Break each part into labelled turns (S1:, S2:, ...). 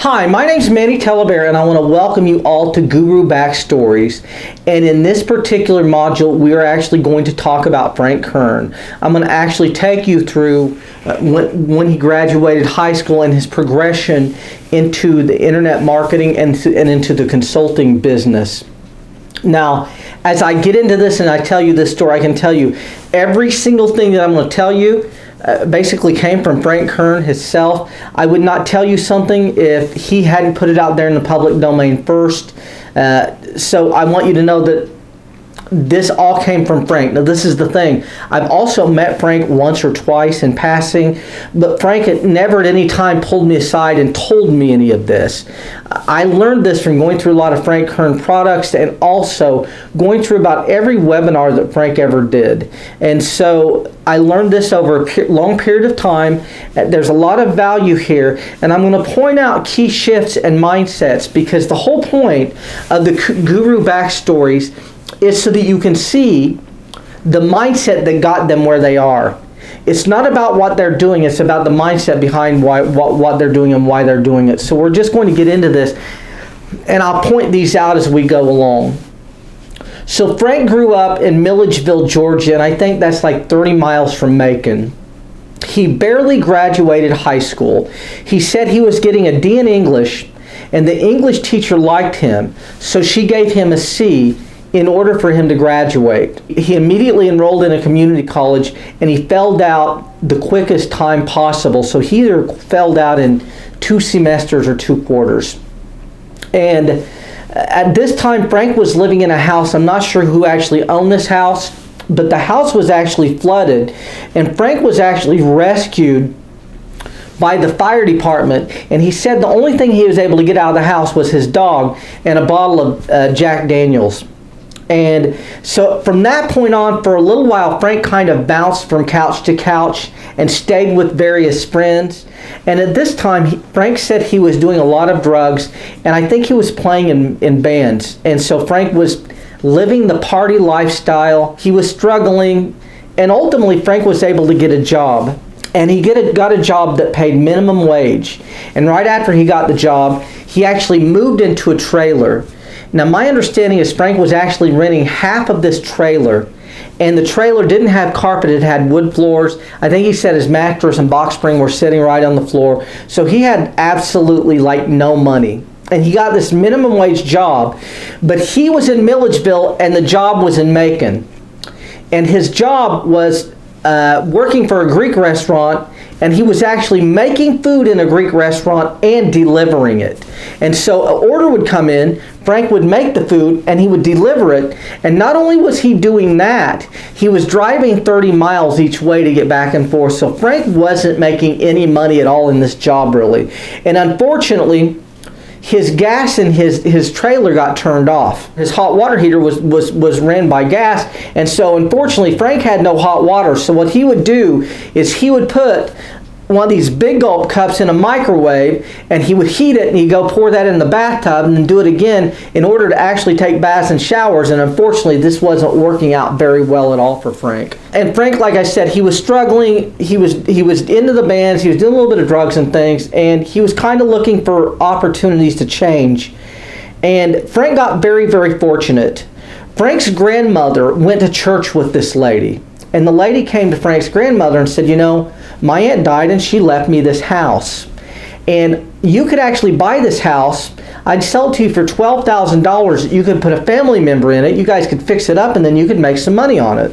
S1: Hi, my name's Manny Telebear, and I want to welcome you all to Guru Backstories. And in this particular module, we are actually going to talk about Frank Kern. I'm going to actually take you through when he graduated high school and his progression into the internet marketing and into the consulting business. Now, as I get into this and I tell you this story, I can tell you every single thing that I'm going to tell you basically came from Frank Kern himself. I would not tell you something if he hadn't put it out there in the public domain first. So I want you to know that this all came from Frank. Now this is the thing. I've also met Frank once or twice in passing, but Frank had never at any time pulled me aside and told me any of this. I learned this from going through a lot of Frank Kern products and also going through about every webinar that Frank ever did. And so I learned this over a long period of time. There's a lot of value here, and I'm going to point out key shifts and mindsets because the whole point of the Guru Backstories is so that you can see the mindset that got them where they are. It's not about what they're doing, it's about the mindset behind what they're doing and why they're doing it. So we're just going to get into this, and I'll point these out as we go along. So Frank grew up in Milledgeville, Georgia, and I think that's like 30 miles from Macon. He barely graduated high school. He said he was getting a D in English, and the English teacher liked him, so she gave him a C in order for him to graduate. He immediately enrolled in a community college, and he failed out the quickest time possible. So he either failed out in 2 semesters or 2 quarters. And at this time, Frank was living in a house. I'm not sure who actually owned this house, but the house was actually flooded, and Frank was actually rescued by the fire department, and he said the only thing he was able to get out of the house was his dog and a bottle of Jack Daniels. And so from that point on, for a little while, Frank kind of bounced from couch to couch and stayed with various friends. And at this time, Frank said he was doing a lot of drugs, and I think he was playing in bands. And so Frank was living the party lifestyle. He was struggling, and ultimately Frank was able to get a job. And he got a job that paid minimum wage. And right after he got the job, he actually moved into a trailer. Now my understanding is Frank was actually renting half of this trailer, and the trailer didn't have carpet, it had wood floors. I think he said his mattress and box spring were sitting right on the floor. So he had absolutely like no money. And he got this minimum wage job, but he was in Milledgeville and the job was in Macon. And his job was working for a Greek restaurant, and he was actually making food in a Greek restaurant and delivering it. And so an order would come in, Frank would make the food, and he would deliver it. And not only was he doing that, he was driving 30 miles each way to get back and forth. So Frank wasn't making any money at all in this job, really. And unfortunately, his gas in his trailer got turned off. His hot water heater was ran by gas, and so unfortunately Frank had no hot water. So what he would do is he would put one of these big gulp cups in a microwave, and he would heat it, and he'd go pour that in the bathtub and then do it again in order to actually take baths and showers. And unfortunately this wasn't working out very well at all for Frank. And Frank, like I said, he was struggling. He was into the bands, he was doing a little bit of drugs and things, and he was kind of looking for opportunities to change. And Frank got very, very fortunate. Frank's grandmother went to church with this lady. And the lady came to Frank's grandmother and said, you know, my aunt died and she left me this house. And you could actually buy this house. I'd sell it to you for $12,000. You could put a family member in it. You guys could fix it up and then you could make some money on it.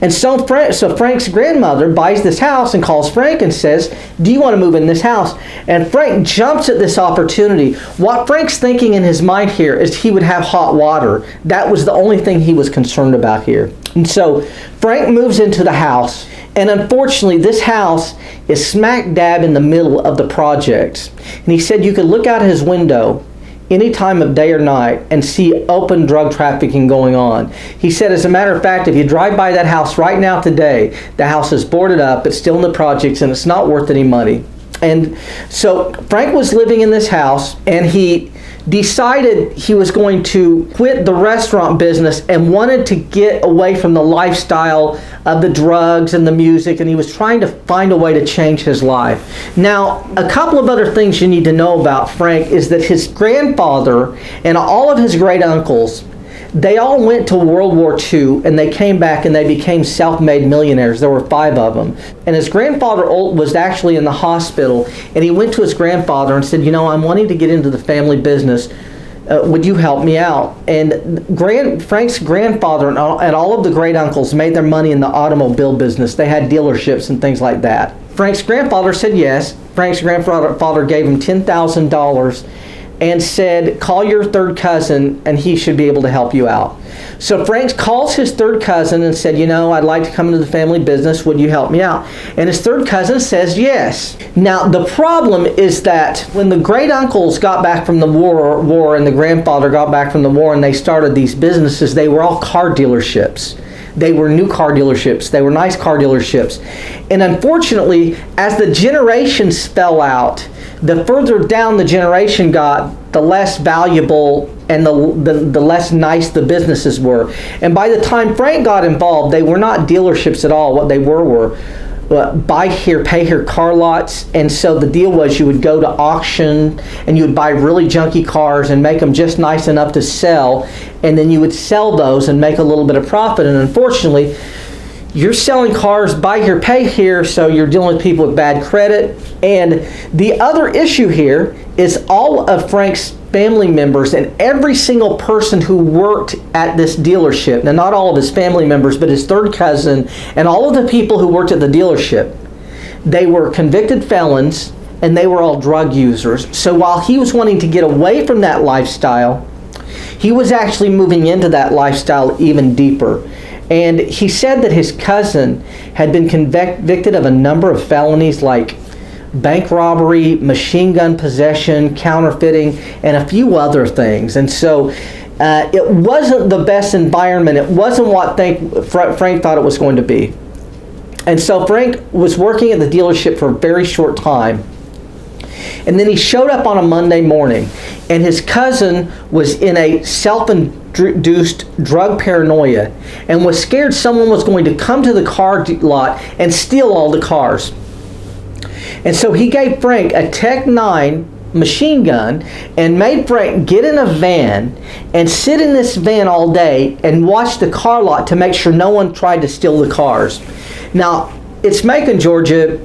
S1: And so Frank's grandmother buys this house and calls Frank and says, do you want to move in this house? And Frank jumps at this opportunity. What Frank's thinking in his mind here is he would have hot water. That was the only thing he was concerned about here. And so Frank moves into the house, and unfortunately this house is smack dab in the middle of the projects. And he said you could look out his window any time of day or night and see open drug trafficking going on. He said, as a matter of fact, if you drive by that house right now today, the house is boarded up, it's still in the projects, and it's not worth any money. And so Frank was living in this house, and he decided he was going to quit the restaurant business and wanted to get away from the lifestyle of the drugs and the music, and he was trying to find a way to change his life. Now, a couple of other things you need to know about Frank is that his grandfather and all of his great uncles, they all went to World War II, and they came back and they became self-made millionaires. There were 5 of them. And his grandfather was actually in the hospital, and he went to his grandfather and said, I'm wanting to get into the family business. Would you help me out? And Frank's grandfather and all of the great uncles made their money in the automobile business. They had dealerships and things like that. Frank's grandfather said yes. Frank's grandfather gave him $10,000 and said, call your third cousin and he should be able to help you out. So Frank calls his third cousin and said, I'd like to come into the family business. Would you help me out? And his third cousin says yes. Now, the problem is that when the great uncles got back from the war and the grandfather got back from the war and they started these businesses, they were all car dealerships. They were new car dealerships. They were nice car dealerships. And unfortunately, as the generations fell out, the further down the generation got, the less valuable and the less nice the businesses were. And by the time Frank got involved, they were not dealerships at all. What they were buy here, pay here car lots. And so the deal was you would go to auction and you would buy really junky cars and make them just nice enough to sell. And then you would sell those and make a little bit of profit. And unfortunately, you're selling cars, buy here, pay here, so you're dealing with people with bad credit. And the other issue here is all of Frank's family members and every single person who worked at this dealership, now not all of his family members, but his third cousin and all of the people who worked at the dealership, they were convicted felons and they were all drug users. So while he was wanting to get away from that lifestyle, he was actually moving into that lifestyle even deeper. And he said that his cousin had been convicted of a number of felonies like bank robbery, machine gun possession, counterfeiting, and a few other things. And so it wasn't the best environment. It wasn't what Frank thought it was going to be. And so Frank was working at the dealership for a very short time. And then he showed up on a Monday morning, and his cousin was in a self-induced drug paranoia and was scared someone was going to come to the car lot and steal all the cars. And so he gave Frank a Tech 9 machine gun and made Frank get in a van and sit in this van all day and watch the car lot to make sure no one tried to steal the cars. Now, it's Macon, Georgia.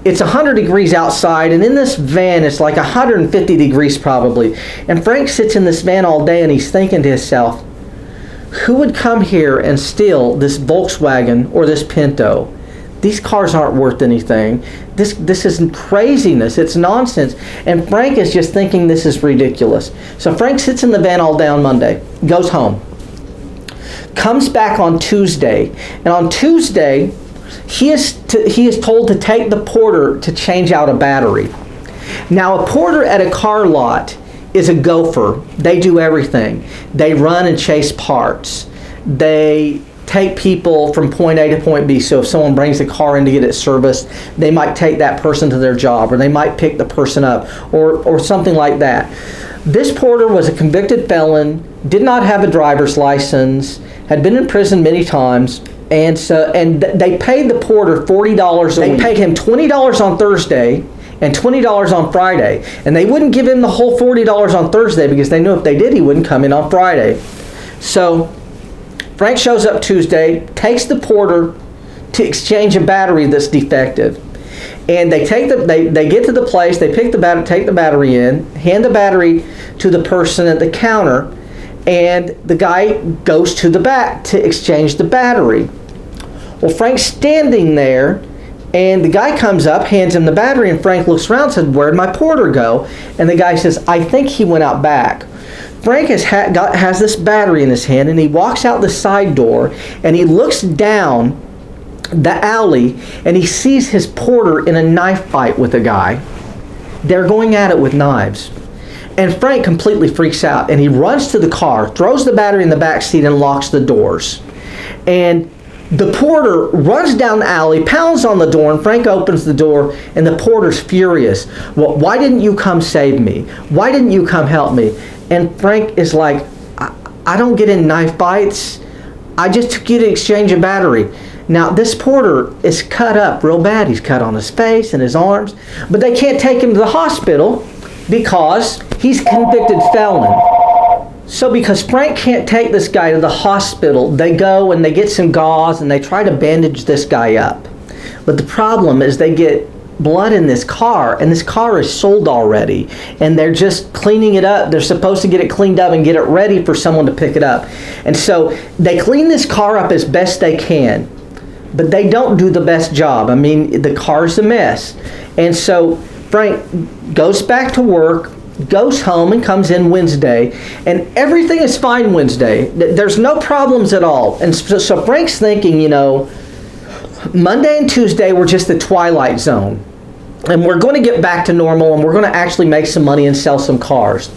S1: It's 100 degrees outside, and in this van it's like 150 degrees probably. And Frank sits in this van all day and he's thinking to himself, who would come here and steal this Volkswagen or this Pinto? These cars aren't worth anything. This is craziness. It's nonsense. And Frank is just thinking this is ridiculous. So Frank sits in the van all day on Monday, goes home, comes back on Tuesday, and on Tuesday he is told to take the porter to change out a battery. Now, a porter at a car lot is a gopher. They do everything. They run and chase parts. They take people from point A to point B. So if someone brings a car in to get it serviced, they might take that person to their job, or they might pick the person up, or something like that. This porter was a convicted felon, did not have a driver's license, had been in prison many times, and they paid the porter $40 a week. They paid him $20 on Thursday and $20 on Friday. And they wouldn't give him the whole $40 on Thursday because they knew if they did, he wouldn't come in on Friday. So Frank shows up Tuesday, takes the porter to exchange a battery that's defective. And they get to the place, they take the battery in, hand the battery to the person at the counter, and the guy goes to the back to exchange the battery. Well, Frank's standing there, and the guy comes up, hands him the battery, and Frank looks around and says, "Where'd my porter go?" And the guy says, "I think he went out back." Frank has this battery in his hand, and he walks out the side door, and he looks down the alley, and he sees his porter in a knife fight with a guy. They're going at it with knives. And Frank completely freaks out, and he runs to the car, throws the battery in the back seat, and locks the doors. And The porter runs down the alley, pounds on the door, and Frank opens the door, and the porter's furious. Well, why didn't you come save me? Why didn't you come help me? And Frank is like, I don't get in knife fights. I just took you to exchange a battery. Now, this porter is cut up real bad. He's cut on his face and his arms, but they can't take him to the hospital because he's a convicted felon. So because Frank can't take this guy to the hospital, they go and they get some gauze and they try to bandage this guy up. But the problem is they get blood in this car, and this car is sold already, and they're just cleaning it up. They're supposed to get it cleaned up and get it ready for someone to pick it up. And so they clean this car up as best they can, but they don't do the best job. I mean, the car's a mess. And so Frank goes back to work, goes home, and comes in Wednesday, and everything is fine Wednesday. There's no problems at all. And so Frank's thinking, Monday and Tuesday were just the twilight zone, and we're going to get back to normal, and we're going to actually make some money and sell some cars.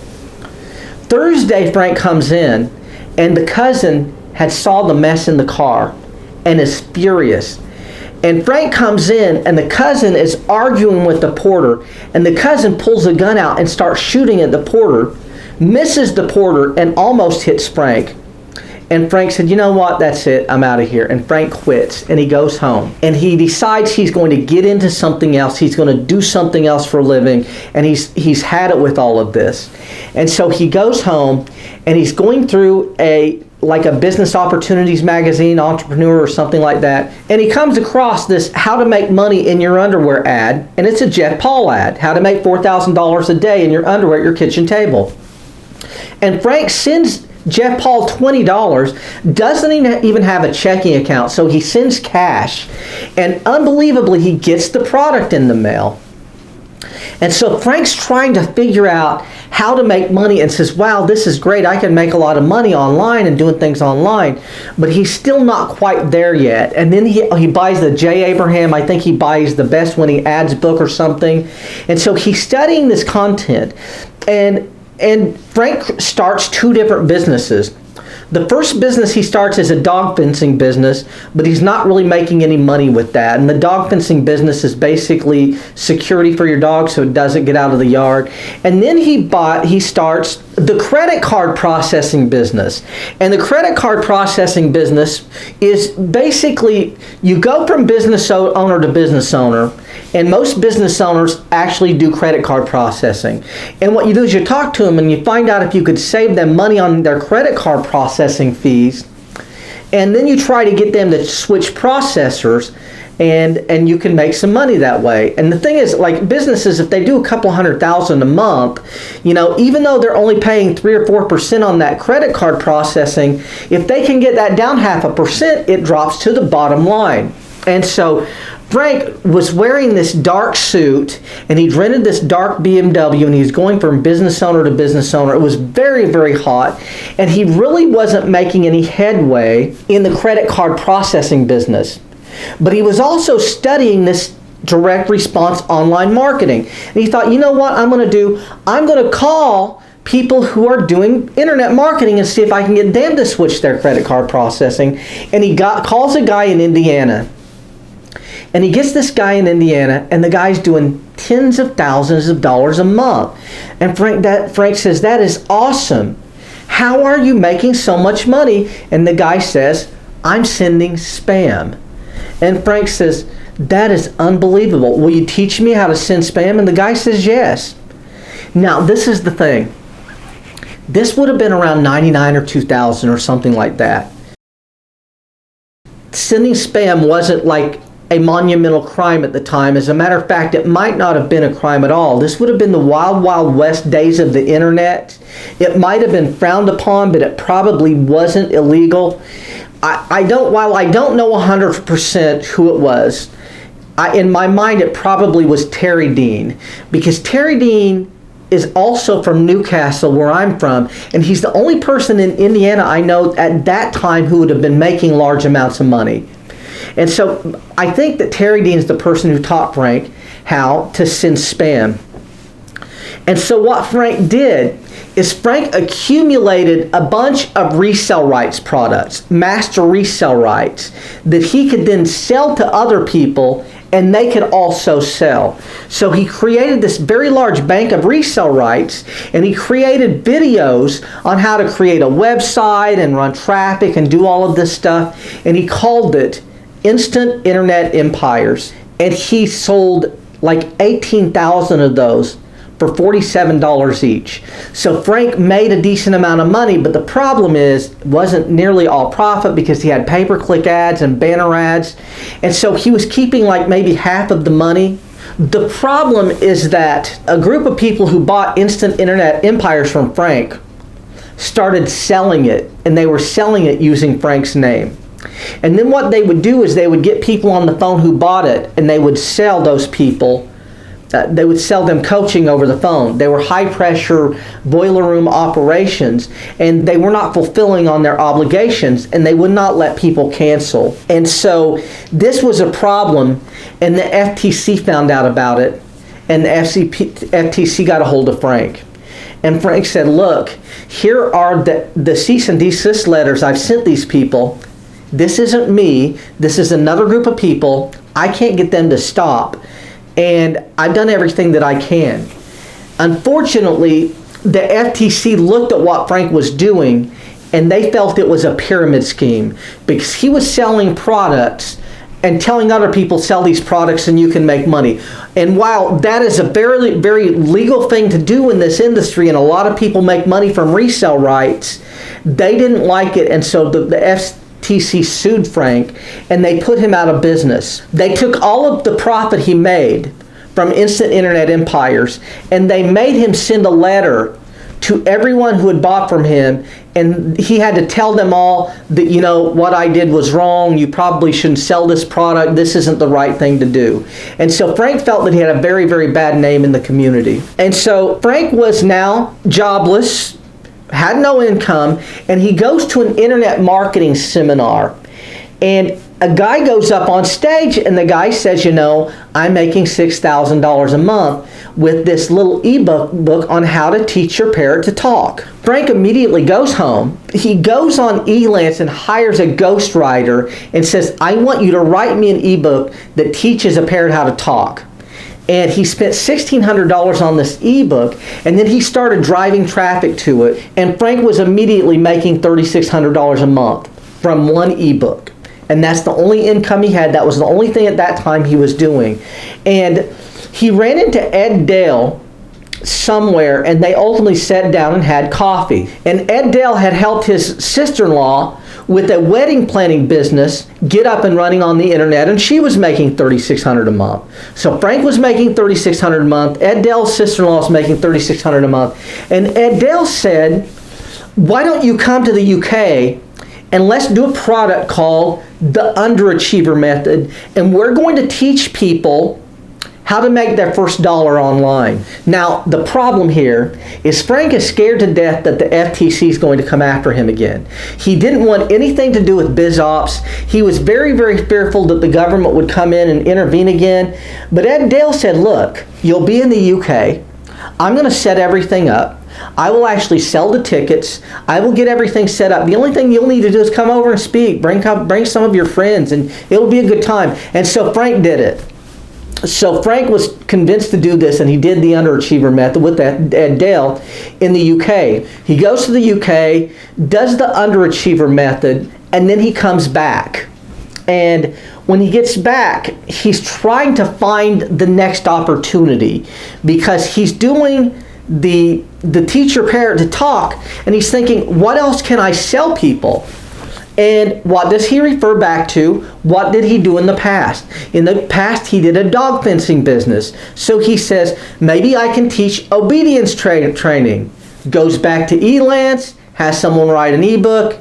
S1: Thursday, Frank comes in, and the cousin had saw the mess in the car and is furious. And Frank comes in, and the cousin is arguing with the porter, and the cousin pulls a gun out and starts shooting at the porter, misses the porter, and almost hits Frank. And Frank said, you know what, that's it, I'm out of here. And Frank quits, and he goes home. And he decides he's going to get into something else. He's going to do something else for a living, and he's had it with all of this. And so he goes home, and he's going through a business opportunities magazine, Entrepreneur or something like that, and he comes across this how to make money in your underwear ad, and it's a Jeff Paul ad, how to make $4,000 a day in your underwear at your kitchen table. And Frank sends Jeff Paul $20, doesn't even have a checking account, so he sends cash, and unbelievably he gets the product in the mail. And so Frank's trying to figure out how to make money and says, wow, this is great. I can make a lot of money online and doing things online. But he's still not quite there yet. And then he buys the J. Abraham, I think he buys the Best Winning Ads book or something. And so he's studying this content. And Frank starts two different businesses. The first business he starts is a dog fencing business, but he's not really making any money with that. And the dog fencing business is basically security for your dog so it doesn't get out of the yard. And then he starts the credit card processing business. And the credit card processing business is basically you go from business owner to business owner. And most business owners actually do credit card processing. And what you do is you talk to them and you find out if you could save them money on their credit card processing fees. And then you try to get them to switch processors, and you can make some money that way. And the thing is, like businesses, if they do a couple $100,000 a month, even though they're only paying 3 or 4% on that credit card processing, if they can get that down 0.5%, it drops to the bottom line. And so Frank was wearing this dark suit, and he'd rented this dark BMW, and he was going from business owner to business owner. It was very, very hot, and he really wasn't making any headway in the credit card processing business. But he was also studying this direct response online marketing. And he thought, you know what I'm going to do? I'm going to call people who are doing internet marketing and see if I can get them to switch their credit card processing. And he calls a guy in Indiana. And he gets this guy in Indiana, and the guy's doing tens of thousands of dollars a month. And Frank says, that is awesome. How are you making so much money? And the guy says, I'm sending spam. And Frank says, that is unbelievable. Will you teach me how to send spam? And the guy says, yes. Now, this is the thing. This would have been around 99 or 2000 or something like that. Sending spam wasn't like a monumental crime at the time. As a matter of fact, it might not have been a crime at all. This would have been the wild, wild west days of the internet. It might have been frowned upon, but it probably wasn't illegal. While I don't know 100% who it was, in my mind it probably was Terry Dean, because Terry Dean is also from Newcastle, where I'm from, and he's the only person in Indiana I know at that time who would have been making large amounts of money. And so I think that Terry Dean is the person who taught Frank how to send spam. And so what Frank did is Frank accumulated a bunch of resale rights products, master resale rights, that he could then sell to other people and they could also sell. So he created this very large bank of resale rights, and he created videos on how to create a website and run traffic and do all of this stuff, and he called it Instant Internet Empires. And he sold like 18,000 of those for $47 each. So Frank made a decent amount of money, but the problem is it wasn't nearly all profit because he had pay-per-click ads and banner ads, and so he was keeping like maybe half of the money. The problem is that a group of people who bought Instant Internet Empires from Frank started selling it, and they were selling it using Frank's name. And then what they would do is they would get people on the phone who bought it, and they would sell those people. They would sell them coaching over the phone. They were high-pressure boiler room operations, and they were not fulfilling on their obligations, and they would not let people cancel. And so this was a problem, and the FTC found out about it, and the FTC got a hold of Frank. And Frank said, look, here are the cease and desist letters I've sent these people. This isn't me. This is another group of people. I can't get them to stop. And I've done everything that I can. Unfortunately, the FTC looked at what Frank was doing, and they felt it was a pyramid scheme because he was selling products and telling other people, sell these products and you can make money. And while that is a very, very legal thing to do in this industry, and a lot of people make money from resale rights, they didn't like it, and so the FTC sued Frank, and they put him out of business. They took all of the profit he made from Instant Internet Empires, and they made him send a letter to everyone who had bought from him, and he had to tell them all that, you know, what I did was wrong, you probably shouldn't sell this product, this isn't the right thing to do. And so Frank felt that he had a very, very bad name in the community. And so Frank was now jobless, had no income, and he goes to an internet marketing seminar, and a guy goes up on stage, and the guy says, you know, I'm making $6,000 a month with this little ebook on how to teach your parrot to talk. Frank immediately goes home. He goes on Elance and hires a ghostwriter and says, I want you to write me an ebook that teaches a parrot how to talk. And he spent $1,600 on this ebook, and then he started driving traffic to it, and Frank was immediately making $3,600 a month from one ebook. And that's the only income he had. That was the only thing at that time he was doing. And he ran into Ed Dale somewhere, and they ultimately sat down and had coffee. And Ed Dale had helped his sister-in-law with a wedding planning business get up and running on the internet, and she was making $3,600 a month. So Frank was making $3,600 a month. Ed Dale's sister-in-law was making $3,600 a month. And Ed Dale said, why don't you come to the UK and let's do a product called the Underachiever Method, and we're going to teach people how to make their first dollar online. Now, the problem here is Frank is scared to death that the FTC is going to come after him again. He didn't want anything to do with biz ops. He was very, very fearful that the government would come in and intervene again. But Ed Dale said, look, you'll be in the UK. I'm going to set everything up. I will actually sell the tickets. I will get everything set up. The only thing you'll need to do is come over and speak. Bring some of your friends, and it'll be a good time. And so Frank did it. So Frank was convinced to do this, and he did the Underachiever Method with Ed Dale in the UK. He goes to the UK, does the Underachiever Method, and then he comes back. And when he gets back, he's trying to find the next opportunity because he's doing the teach your parrot to talk, and he's thinking, what else can I sell people? And what does he refer back to? What did he do in the past? In the past, he did a dog fencing business. So he says, maybe I can teach obedience training. Goes back to Elance, has someone write an ebook,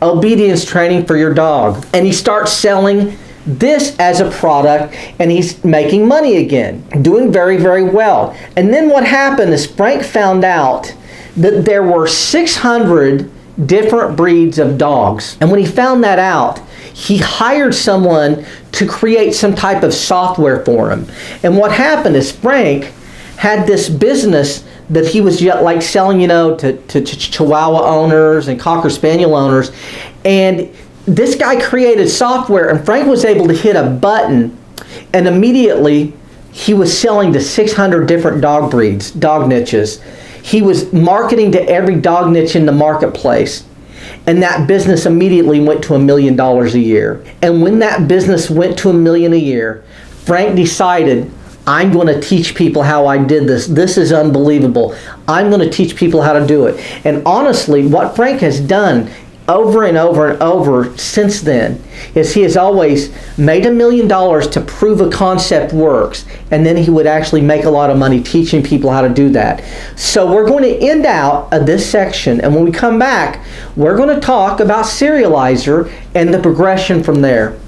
S1: obedience training for your dog. And he starts selling this as a product, and he's making money again, doing very, very well. And then what happened is Frank found out that there were 600 different breeds of dogs. And when he found that out, he hired someone to create some type of software for him. And what happened is Frank had this business that he was like selling, to Chihuahua owners and Cocker Spaniel owners. And this guy created software, and Frank was able to hit a button, and immediately he was selling to 600 different dog breeds, dog niches. He was marketing to every dog niche in the marketplace. And that business immediately went to $1 million a year. And when that business went to $1 million a year, Frank decided, I'm going to teach people how I did this. This is unbelievable. I'm going to teach people how to do it. And honestly, what Frank has done over and over and over since then is he has always made $1 million to prove a concept works, and then he would actually make a lot of money teaching people how to do that. So we're going to end out of this section, and when we come back, we're going to talk about Serializer and the progression from there.